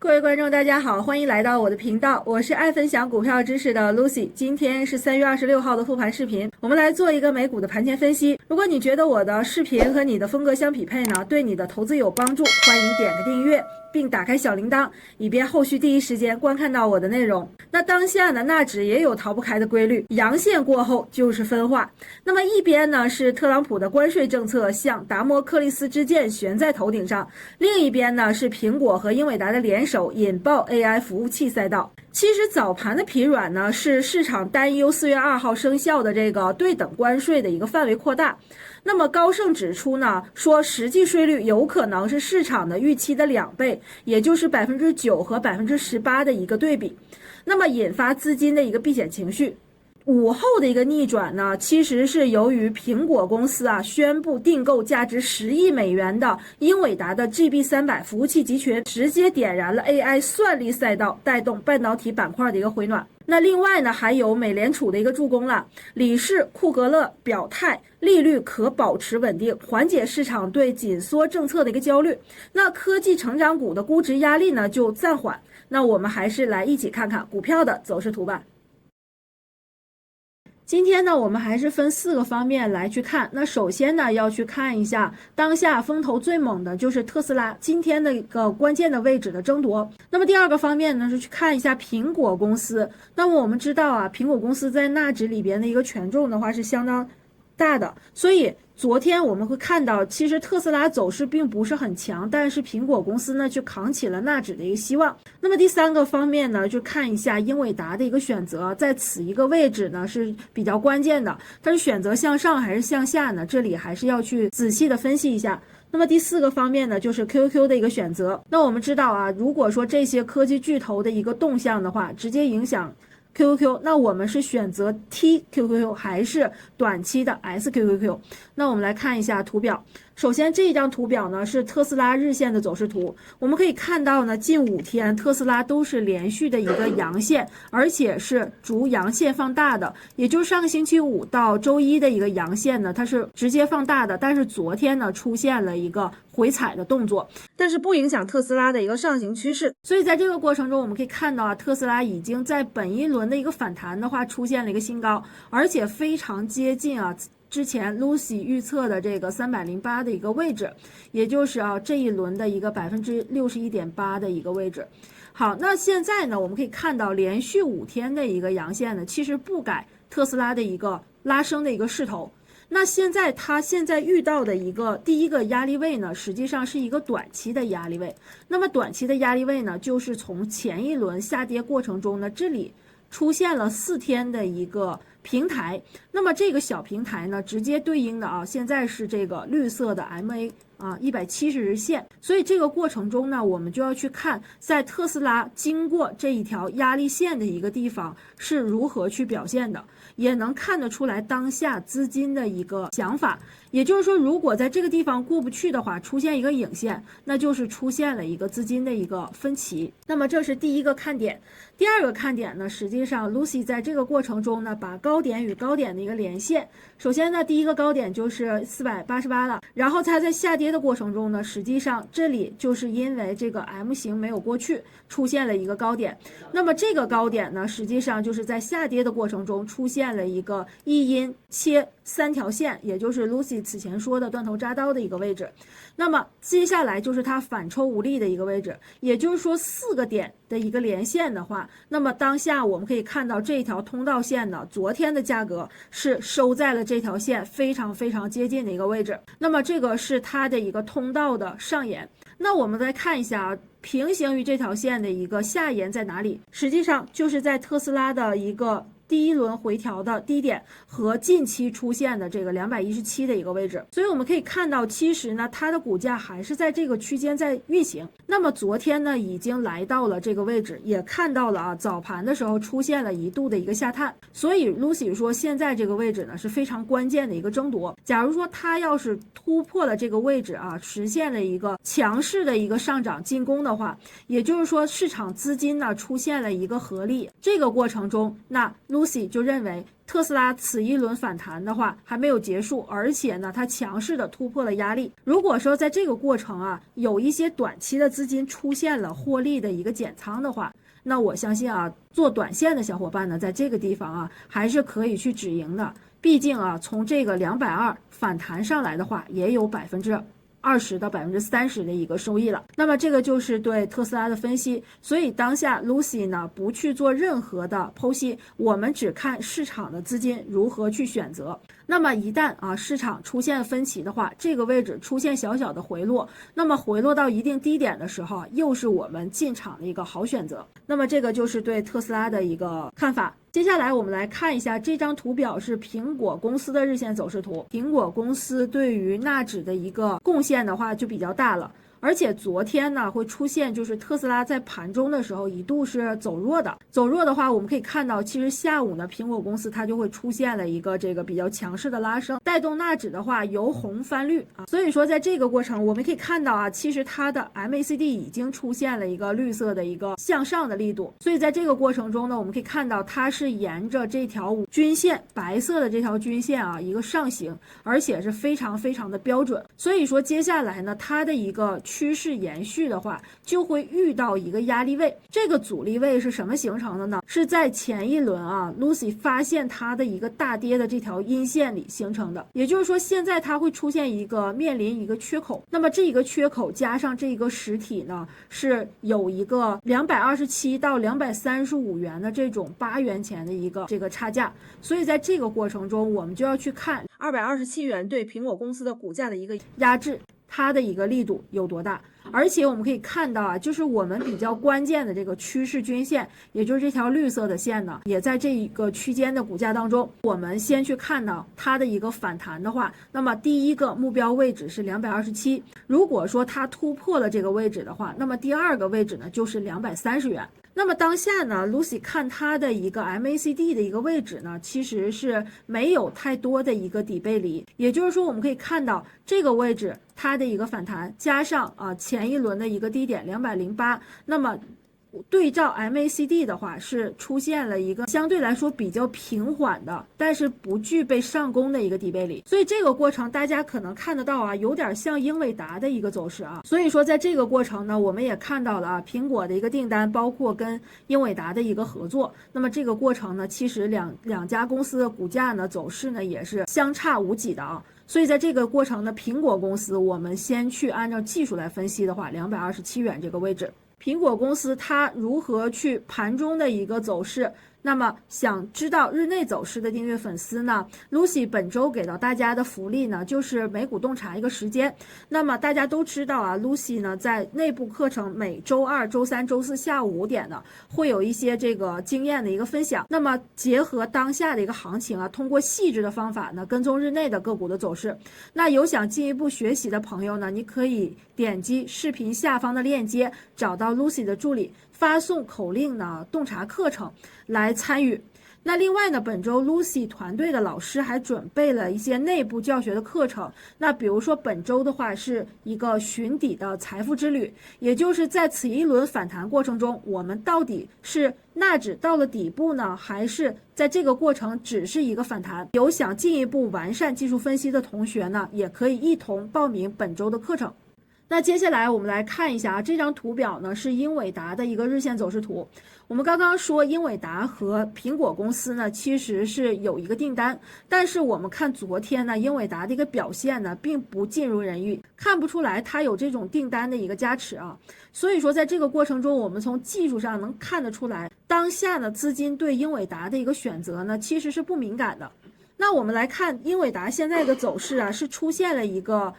各位观众，大家好，欢迎来到我的频道，我是爱分享股票知识的 Lucy。今天是3月26号的复盘视频，我们来做一个美股的盘前分析。如果你觉得我的视频和你的风格相匹配呢，对你的投资有帮助，欢迎点个订阅，并打开小铃铛，以便后续第一时间观看到我的内容。那当下呢，纳指也有逃不开的规律，阳线过后就是分化。那么一边呢是特朗普的关税政策像达摩克利斯之剑悬在头顶上，另一边呢是苹果和英伟达的联手引爆 AI 服务器赛道。其实早盘的疲软呢，是市场担忧4月2号生效的这个对等关税的一个范围扩大。那么高盛指出呢，说实际税率有可能是市场的预期的2倍，也就是9%和18%的一个对比，那么引发资金的一个避险情绪。午后的一个逆转呢，其实是由于苹果公司宣布订购价值10亿美元的英伟达的 GB300 服务器集群，直接点燃了 AI 算力赛道，带动半导体板块的一个回暖。那另外呢，还有美联储的一个助攻了，理事库格勒表态，利率可保持稳定，缓解市场对紧缩政策的一个焦虑。那科技成长股的估值压力呢就暂缓。那我们还是来一起看看股票的走势图吧。今天呢，我们还是分4个方面来去看。那首先呢，要去看一下当下风头最猛的就是特斯拉今天的一个关键的位置的争夺。那么第2个方面呢，是去看一下苹果公司。那么我们知道苹果公司在纳指里边的一个权重的话是相当大的，所以昨天我们会看到，其实特斯拉走势并不是很强，但是苹果公司呢去扛起了纳指的一个希望。那么第3个方面呢，就看一下英伟达的一个选择，在此一个位置呢是比较关键的，它是选择向上还是向下呢？这里还是要去仔细的分析一下。那么第4个方面呢，就是 QQ 的一个选择。那我们知道如果说这些科技巨头的一个动向的话，直接影响QQQ， 那我们是选择 TQQQ 还是短期的 SQQQ？ 那我们来看一下图表。首先这一张图表呢是特斯拉日线的走势图，我们可以看到呢，近5天特斯拉都是连续的一个阳线，而且是逐阳线放大的，也就是上个星期五到周一的一个阳线呢，它是直接放大的，但是昨天呢出现了一个回踩的动作，但是不影响特斯拉的一个上行趋势。所以在这个过程中，我们可以看到特斯拉已经在本一轮的一个反弹的话出现了一个新高，而且非常接近之前 Lucy 预测的这个308的一个位置，也就是这一轮的一个61.8%的一个位置。好，那现在呢，我们可以看到连续5天的一个阳线呢，其实不改特斯拉的一个拉升的一个势头。那它现在遇到的第一个压力位呢，实际上是一个短期的压力位。那么短期的压力位呢，就是从前一轮下跌过程中呢，这里出现了4天的一个平台。那么这个小平台呢，直接对应的现在是这个绿色的 MA 170日线。所以这个过程中呢，我们就要去看在特斯拉经过这一条压力线的一个地方是如何去表现的，也能看得出来当下资金的一个想法。也就是说，如果在这个地方过不去的话，出现一个影线，那就是出现了一个资金的一个分歧。那么这是第一个看点。第2个看点呢，实际上 Lucy 在这个过程中呢，把高点与高点的一个连线。首先呢，第一个高点就是488了，然后它在下跌的过程中呢，实际上这里就是因为这个 M 型没有过去，出现了一个高点。那么这个高点呢，实际上就是在下跌的过程中出现了一个一阴切3条线，也就是 Lucy 此前说的断头铡刀的一个位置。那么接下来就是它反抽无力的一个位置，也就是说4个点的一个连线的话，那么当下我们可以看到这一条通道线呢，昨天的价格是收在了这条线非常非常接近的一个位置。那么这个是它的一个通道的上沿。那我们再看一下平行于这条线的一个下沿在哪里，实际上就是在特斯拉的一个第一轮回调的低点和近期出现的这个217的一个位置。所以我们可以看到，其实呢它的股价还是在这个区间在运行。那么昨天呢已经来到了这个位置，也看到了早盘的时候出现了一度的一个下探。所以 Lucy 说现在这个位置呢是非常关键的一个争夺。假如说它要是突破了这个位置实现了一个强势的一个上涨进攻的话，也就是说市场资金呢出现了一个合力。这个过程中，那 Lucy 就认为特斯拉此一轮反弹的话还没有结束，而且呢，它强势的突破了压力。如果说在这个过程啊，有一些短期的资金出现了获利的一个减仓的话，那我相信啊，做短线的小伙伴呢，在这个地方啊，还是可以去止盈的。毕竟啊，从这个220反弹上来的话，也有20%到30%的一个收益了。那么这个就是对特斯拉的分析。所以当下 Lucy 呢不去做任何的剖析，我们只看市场的资金如何去选择。那么一旦啊市场出现分歧的话，这个位置出现小小的回落，那么回落到一定低点的时候，又是我们进场的一个好选择。那么这个就是对特斯拉的一个看法。接下来我们来看一下这张图表，是苹果公司的日线走势图。苹果公司对于纳指的一个贡献的话就比较大了。而且昨天呢会出现，就是特斯拉在盘中的时候一度是走弱的。走弱的话，我们可以看到，其实下午呢，苹果公司它就会出现了一个这个比较强势的拉升，带动纳指的话由红翻绿啊。所以说在这个过程，我们可以看到啊，其实它的 MACD 已经出现了一个绿色的一个向上的力度。所以在这个过程中呢，我们可以看到它是沿着这条均线，白色的这条均线啊一个上行，而且是非常非常的标准。所以说接下来呢，它的一个趋势延续的话，就会遇到一个压力位。这个阻力位是什么形成的呢？是在前一轮啊 Lucy 发现它的一个大跌的这条阴线里形成的。也就是说现在它会出现一个面临一个缺口，那么这一个缺口加上这个实体呢，是有一个227到235元的这种8元钱的一个这个差价。所以在这个过程中，我们就要去看227元对苹果公司的股价的一个压制，它的一个力度有多大。而且我们可以看到啊，就是我们比较关键的这个趋势均线，也就是这条绿色的线呢，也在这一个区间的股价当中。我们先去看到它的一个反弹的话，那么第一个目标位置是227，如果说它突破了这个位置的话，那么第二个位置呢就是230元。那么当下呢 Lucy 看它的一个 MACD 的一个位置呢，其实是没有太多的一个底背离。也就是说我们可以看到这个位置它的一个反弹，加上前一轮的一个低点208，那么对照 MACD 的话，是出现了一个相对来说比较平缓的，但是不具备上攻的一个底背离。所以这个过程大家可能看得到啊，有点像英伟达的一个走势啊。所以说在这个过程呢，我们也看到了啊，苹果的一个订单，包括跟英伟达的一个合作。那么这个过程呢，其实两家公司的股价呢走势呢也是相差无几的啊。所以在这个过程呢，苹果公司我们先去按照技术来分析的话，227元这个位置。苹果公司它如何去盘中的一个走势，那么想知道日内走势的订阅粉丝呢 Lucy 本周给到大家的福利呢，就是美股洞察一个时间。那么大家都知道啊 Lucy 呢在内部课程每周二、周三、周四下午5点呢，会有一些这个经验的一个分享。那么结合当下的一个行情啊，通过细致的方法呢，跟踪日内的个股的走势。那有想进一步学习的朋友呢，你可以点击视频下方的链接，找到 Lucy 的助理，发送口令呢洞察课程来参与。那另外呢，本周 Lucy 团队的老师还准备了一些内部教学的课程。那比如说本周的话是一个寻底的财富之旅，也就是在此一轮反弹过程中，我们到底是纳指到了底部呢，还是在这个过程只是一个反弹？有想进一步完善技术分析的同学呢，也可以一同报名本周的课程。那接下来我们来看一下啊，这张图表呢是英伟达的一个日线走势图。我们刚刚说英伟达和苹果公司呢其实是有一个订单，但是我们看昨天呢英伟达的一个表现呢并不尽如人意，看不出来它有这种订单的一个加持啊。所以说在这个过程中，我们从技术上能看得出来，当下呢资金对英伟达的一个选择呢其实是不敏感的。那我们来看英伟达现在的走势啊，是出现了一个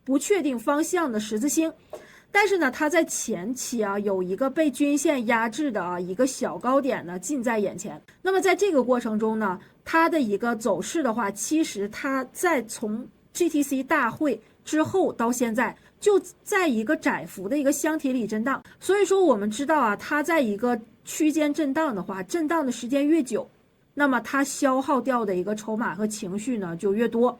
不确定方向的十字星，但是呢它在前期啊有一个被均线压制的一个小高点呢近在眼前。那么在这个过程中呢，它的一个走势的话，其实它在从 GTC 大会之后到现在就在一个窄幅的一个箱体里震荡。所以说我们知道啊，它在一个区间震荡的话，震荡的时间越久，那么它消耗掉的一个筹码和情绪呢就越多。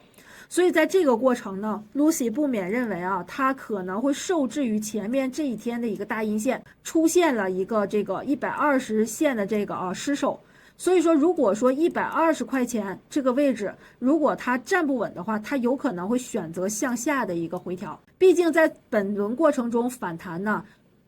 所以在这个过程呢 Lucy 不免认为啊，它可能会受制于前面这一天的一个大阴线，出现了一个这个120线的这个失守。所以说如果说120块钱这个位置，如果它站不稳的话，它有可能会选择向下的一个回调。毕竟在本轮过程中反弹呢，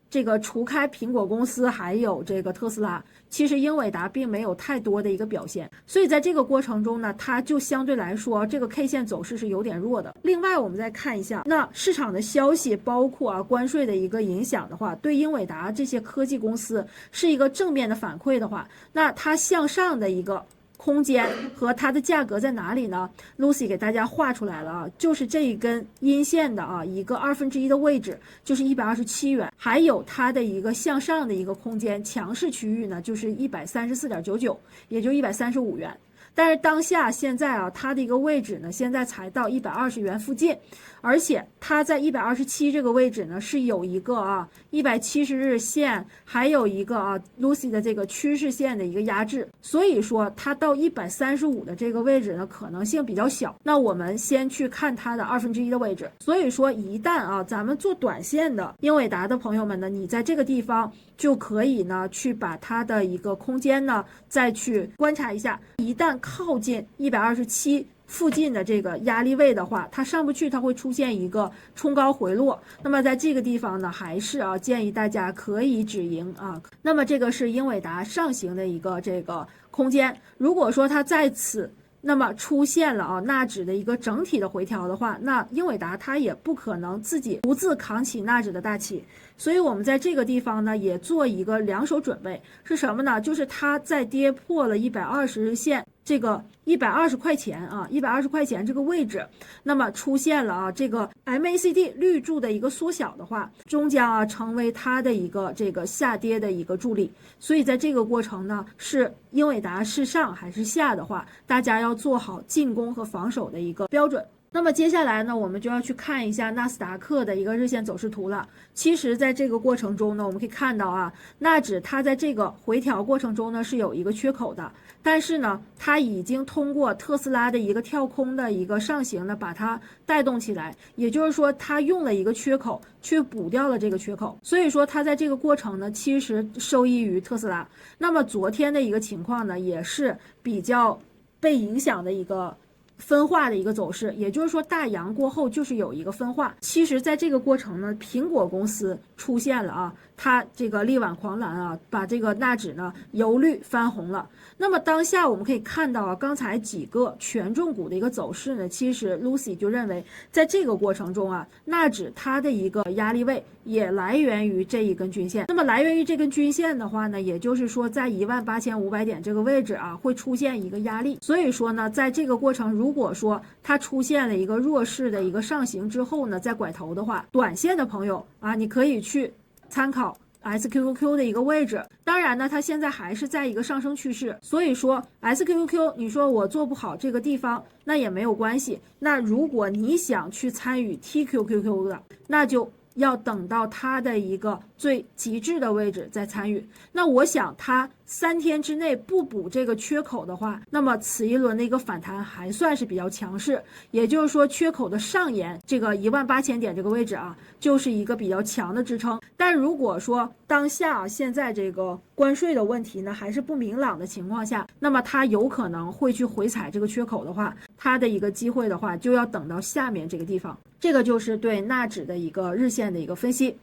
这个除开苹果公司还有这个特斯拉，其实英伟达并没有太多的一个表现，所以在这个过程中呢，它就相对来说这个 K 线走势是有点弱的。另外我们再看一下，那市场的消息包括关税的一个影响的话，对英伟达这些科技公司是一个正面的反馈的话，那它向上的一个空间和它的价格在哪里呢 ？Lucy 给大家画出来了啊，就是这一根阴线的一个1/2的位置，就是127元，还有它的一个向上的一个空间强势区域呢，就是134.99，也就135元。但是当下现在它的一个位置呢，现在才到120元附近，而且它在127这个位置呢是有一个170日线，还有一个Lucy 的这个趋势线的一个压制，所以说它到135的这个位置呢可能性比较小。那我们先去看它的1/2的位置，所以说一旦咱们做短线的英伟达的朋友们呢，你在这个地方就可以呢去把它的一个空间呢再去观察一下，一旦靠近127附近的这个压力位的话，它上不去，它会出现一个冲高回落。那么在这个地方呢，还是建议大家可以止盈啊。那么这个是英伟达上行的一个这个空间。如果说它在此那么出现了纳指的一个整体的回调的话，那英伟达它也不可能自己独自扛起纳指的大旗。所以我们在这个地方呢也做一个两手准备，是什么呢？就是它在跌破了120日线这个120块钱120块钱这个位置，那么出现了这个 MACD 绿柱的一个缩小的话，终将成为它的一个这个下跌的一个助力。所以在这个过程呢，是英伟达是上还是下的话，大家要做好进攻和防守的一个标准。那么接下来呢，我们就要去看一下纳斯达克的一个日线走势图了。其实在这个过程中呢，我们可以看到纳指它在这个回调过程中呢是有一个缺口的，但是呢它已经通过特斯拉的一个跳空的一个上行呢把它带动起来，也就是说它用了一个缺口去补掉了这个缺口，所以说它在这个过程呢其实受益于特斯拉。那么昨天的一个情况呢也是比较被影响的一个分化的一个走势，也就是说大阳过后就是有一个分化。其实在这个过程呢，苹果公司出现了它这个力挽狂澜把这个纳指呢由绿翻红了。那么当下我们可以看到刚才几个权重股的一个走势呢，其实 Lucy 就认为在这个过程中纳指它的一个压力位也来源于这一根均线。那么来源于这根均线的话呢，也就是说在18500点这个位置会出现一个压力。所以说呢，在这个过程如果说它出现了一个弱势的一个上行之后呢，再拐头的话，短线的朋友你可以去参考 SQQQ 的一个位置。当然呢，它现在还是在一个上升趋势，所以说 SQQQ 你说我做不好这个地方那也没有关系。那如果你想去参与 TQQQ 的，那就要等到它的一个最极致的位置再参与。那我想它3天之内不补这个缺口的话，那么此一轮的一个反弹还算是比较强势，也就是说缺口的上沿这个18000点这个位置就是一个比较强的支撑。但如果说当下现在这个关税的问题呢还是不明朗的情况下，那么它有可能会去回踩这个缺口的话，它的一个机会的话就要等到下面这个地方。这个就是对纳指的一个日线的一个分析。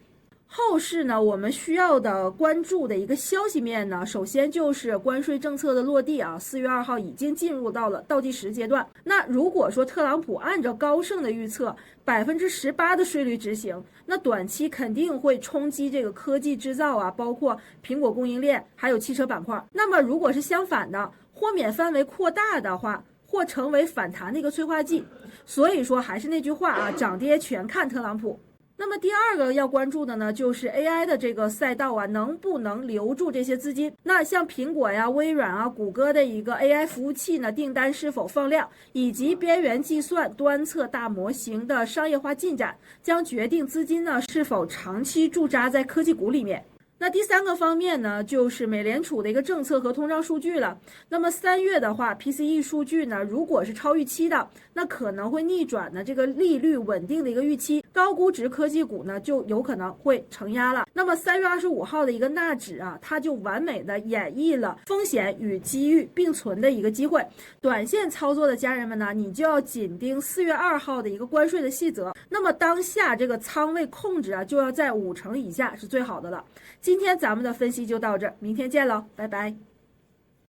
后市呢，我们需要的关注的一个消息面呢，首先就是关税政策的落地4月2号已经进入到了倒计时阶段。那如果说特朗普按照高盛的预测18%的税率执行，那短期肯定会冲击这个科技制造包括苹果供应链还有汽车板块。那么如果是相反的，豁免范围扩大的话，或成为反弹的一个催化剂。所以说还是那句话涨跌全看特朗普。那么第二个要关注的呢，就是 AI 的这个赛道能不能留住这些资金？那像苹果微软谷歌的一个 AI 服务器呢，订单是否放量，以及边缘计算端侧大模型的商业化进展，将决定资金呢是否长期驻扎在科技股里面。那第三个方面呢，就是美联储的一个政策和通胀数据了。那么3月的话 ，PCE 数据呢，如果是超预期的，那可能会逆转呢这个利率稳定的一个预期，高估值科技股呢就有可能会承压了。那么3月25号的一个纳指啊，它就完美的演绎了风险与机遇并存的一个机会。短线操作的家人们呢，你就要紧盯4月2号的一个关税的细则。那么当下这个仓位控制啊，就要在50%以下是最好的了。今天咱们的分析就到这儿，明天见喽，拜拜。